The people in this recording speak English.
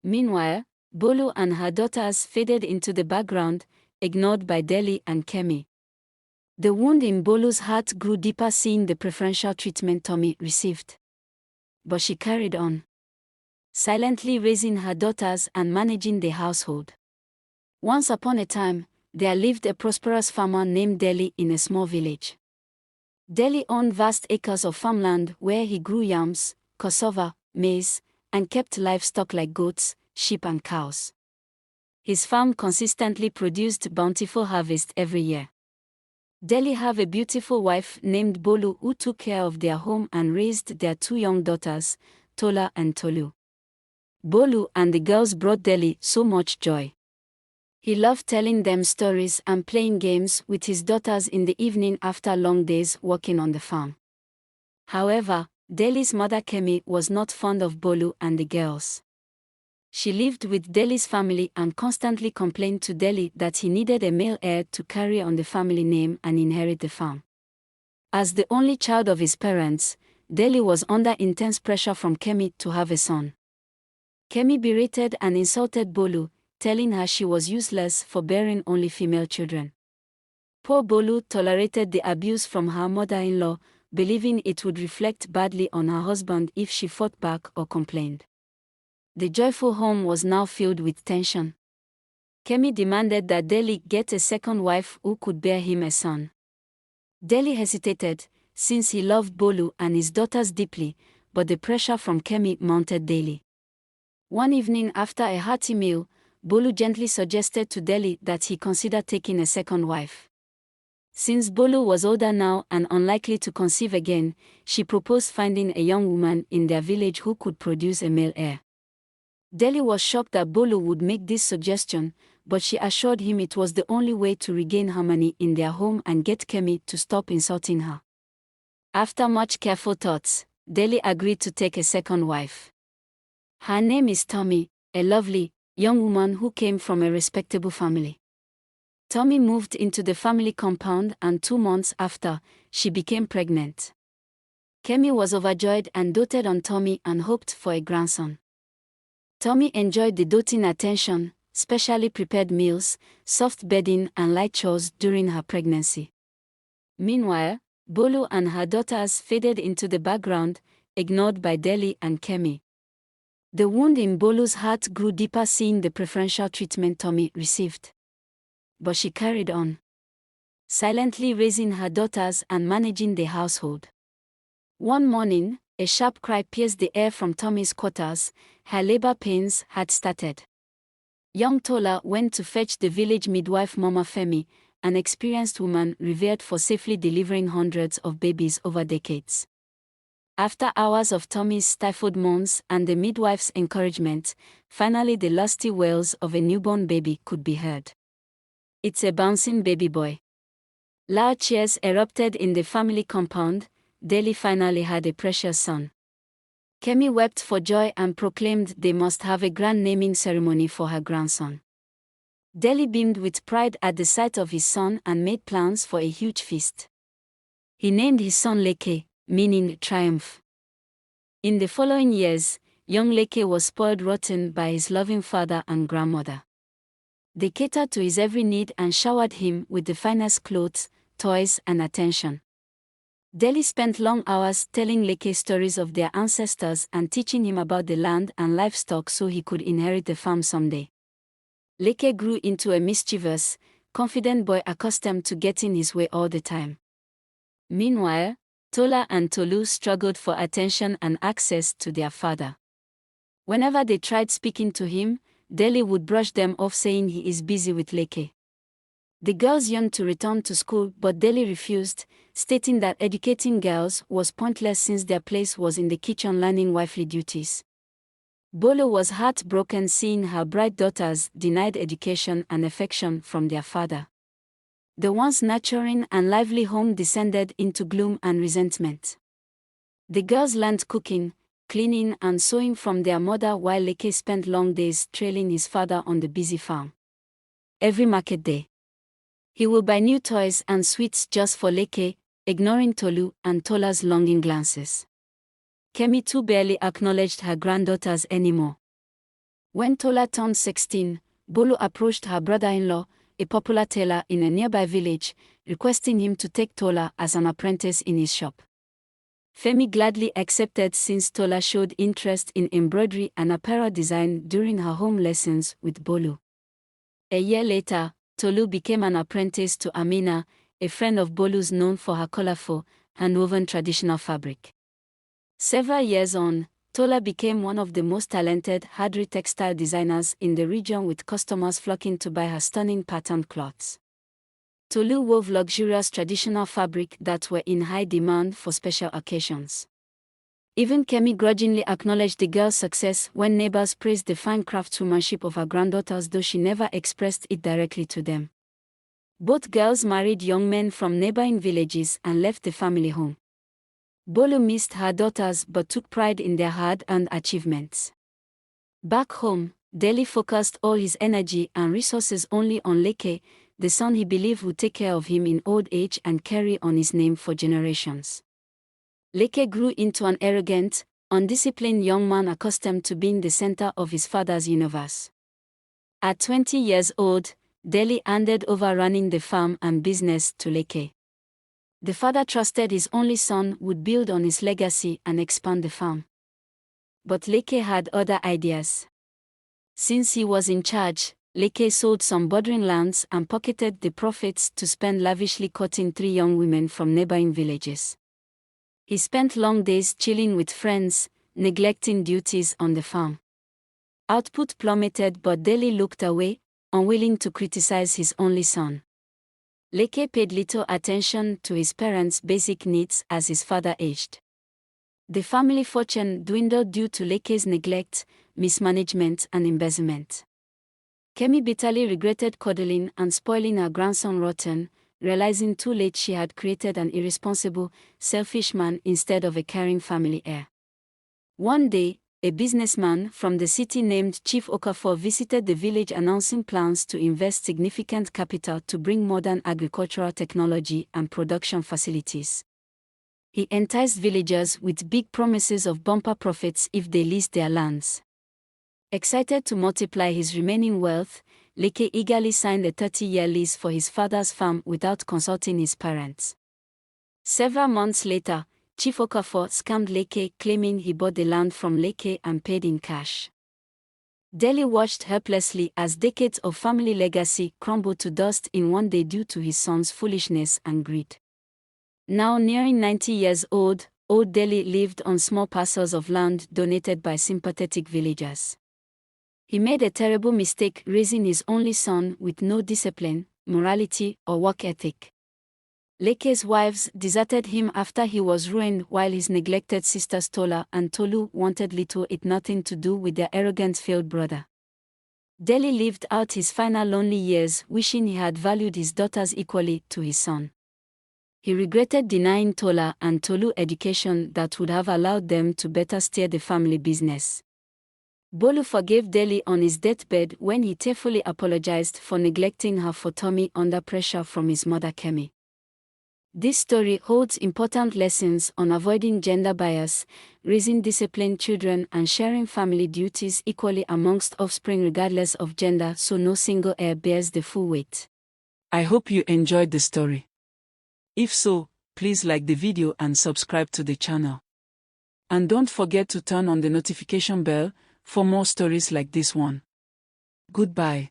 Meanwhile, Bolu and her daughters faded into the background, ignored by Dele and Kemi. The wound in Bolu's heart grew deeper seeing the preferential treatment Tomi received. But she carried on, silently raising her daughters and managing the household. Once upon a time, there lived a prosperous farmer named Dele in a small village. Dele owned vast acres of farmland where he grew yams, cassava, maize, and kept livestock like goats, sheep and cows. His farm consistently produced bountiful harvest every year. Dele had a beautiful wife named Bolu who took care of their home and raised their two young daughters, Tola and Tolu. Bolu and the girls brought Dele so much joy. He loved telling them stories and playing games with his daughters in the evening after long days working on the farm. However, Dele's mother Kemi was not fond of Bolu and the girls. She lived with Dele's family and constantly complained to Dele that he needed a male heir to carry on the family name and inherit the farm. As the only child of his parents, Dele was under intense pressure from Kemi to have a son. Kemi berated and insulted Bolu, telling her she was useless for bearing only female children. Poor Bolu tolerated the abuse from her mother-in-law, believing it would reflect badly on her husband if she fought back or complained. The joyful home was now filled with tension. Kemi demanded that Dele get a second wife who could bear him a son. Dele hesitated, since he loved Bolu and his daughters deeply, but the pressure from Kemi mounted daily. One evening after a hearty meal, Bolu gently suggested to Dele that he consider taking a second wife. Since Bolu was older now and unlikely to conceive again, she proposed finding a young woman in their village who could produce a male heir. Dele was shocked that Bolu would make this suggestion, but she assured him it was the only way to regain harmony in their home and get Kemi to stop insulting her. After much careful thoughts, Dele agreed to take a second wife. Her name is Tomi, a lovely, young woman who came from a respectable family. Tomi moved into the family compound and 2 months after, she became pregnant. Kemi was overjoyed and doted on Tomi and hoped for a grandson. Tomi enjoyed the doting attention, specially prepared meals, soft bedding and light chores during her pregnancy. Meanwhile, Bolu and her daughters faded into the background, ignored by Dele and Kemi. The wound in Bolu's heart grew deeper seeing the preferential treatment Tomi received. But she carried on, silently raising her daughters and managing the household. One morning, a sharp cry pierced the air from Tomi's quarters. Her labor pains had started. Young Tola went to fetch the village midwife Mama Femi, an experienced woman revered for safely delivering hundreds of babies over decades. After hours of Tomi's stifled moans and the midwife's encouragement, finally the lusty wails of a newborn baby could be heard. "It's a bouncing baby boy." Loud cheers erupted in the family compound. Dele finally had a precious son. Kemi wept for joy and proclaimed they must have a grand naming ceremony for her grandson. Dele beamed with pride at the sight of his son and made plans for a huge feast. He named his son Leke, meaning triumph. In the following years, young Leke was spoiled rotten by his loving father and grandmother. They catered to his every need and showered him with the finest clothes, toys, and attention. Dele spent long hours telling Leke stories of their ancestors and teaching him about the land and livestock so he could inherit the farm someday. Leke grew into a mischievous, confident boy accustomed to getting his way all the time. Meanwhile, Tola and Tolu struggled for attention and access to their father. Whenever they tried speaking to him, Dele would brush them off saying he is busy with Leke. The girls yearned to return to school but Dele refused, stating that educating girls was pointless since their place was in the kitchen learning wifely duties. Bolu was heartbroken seeing her bright daughters denied education and affection from their father. The once nurturing and lively home descended into gloom and resentment. The girls learned cooking, cleaning and sewing from their mother while Leke spent long days trailing his father on the busy farm. Every market day, he will buy new toys and sweets just for Leke, ignoring Tolu and Tola's longing glances. Kemi too barely acknowledged her granddaughters anymore. When Tola turned 16, Bolu approached her brother-in-law, a popular tailor in a nearby village, requesting him to take Tola as an apprentice in his shop. Femi gladly accepted since Tola showed interest in embroidery and apparel design during her home lessons with Bolu. A year later, Tolu became an apprentice to Amina, a friend of Bolu's known for her colorful, hand-woven traditional fabric. Several years on, Tola became one of the most talented Hadri textile designers in the region, with customers flocking to buy her stunning patterned cloths. Tolu wove luxurious traditional fabric that were in high demand for special occasions. Even Kemi grudgingly acknowledged the girl's success when neighbors praised the fine craftswomanship of her granddaughters, though she never expressed it directly to them. Both girls married young men from neighboring villages and left the family home. Bolu missed her daughters but took pride in their hard-earned achievements. Back home, Dele focused all his energy and resources only on Leke, the son he believed would take care of him in old age and carry on his name for generations. Leke grew into an arrogant, undisciplined young man accustomed to being the center of his father's universe. At 20 years old, Dele handed over running the farm and business to Leke. The father trusted his only son would build on his legacy and expand the farm. But Leke had other ideas. Since he was in charge, Leke sold some bordering lands and pocketed the profits to spend lavishly courting 3 young women from neighboring villages. He spent long days chilling with friends, neglecting duties on the farm. Output plummeted, but Dele looked away, unwilling to criticize his only son. Leke paid little attention to his parents' basic needs as his father aged. The family fortune dwindled due to Leke's neglect, mismanagement, and embezzlement. Kemi bitterly regretted coddling and spoiling her grandson rotten, realizing too late she had created an irresponsible, selfish man instead of a caring family heir. One day, a businessman from the city named Chief Okafor visited the village announcing plans to invest significant capital to bring modern agricultural technology and production facilities. He enticed villagers with big promises of bumper profits if they leased their lands. Excited to multiply his remaining wealth, Leke eagerly signed a 30-year lease for his father's farm without consulting his parents. Several months later, Chief Okafor scammed Leke, claiming he bought the land from Leke and paid in cash. Dele watched helplessly as decades of family legacy crumbled to dust in one day due to his son's foolishness and greed. Now nearing 90 years old Dele lived on small parcels of land donated by sympathetic villagers. He made a terrible mistake raising his only son with no discipline, morality, or work ethic. Leke's wives deserted him after he was ruined, while his neglected sisters Tola and Tolu wanted little if nothing to do with their arrogant failed brother. Dele lived out his final lonely years wishing he had valued his daughters equally to his son. He regretted denying Tola and Tolu education that would have allowed them to better steer the family business. Bolu forgave Dele on his deathbed when he tearfully apologized for neglecting her for Tomi under pressure from his mother Kemi. This story holds important lessons on avoiding gender bias, raising disciplined children, and sharing family duties equally amongst offspring regardless of gender, so no single heir bears the full weight. I hope you enjoyed the story. If so, please like the video and subscribe to the channel. And don't forget to turn on the notification bell for more stories like this one. Goodbye.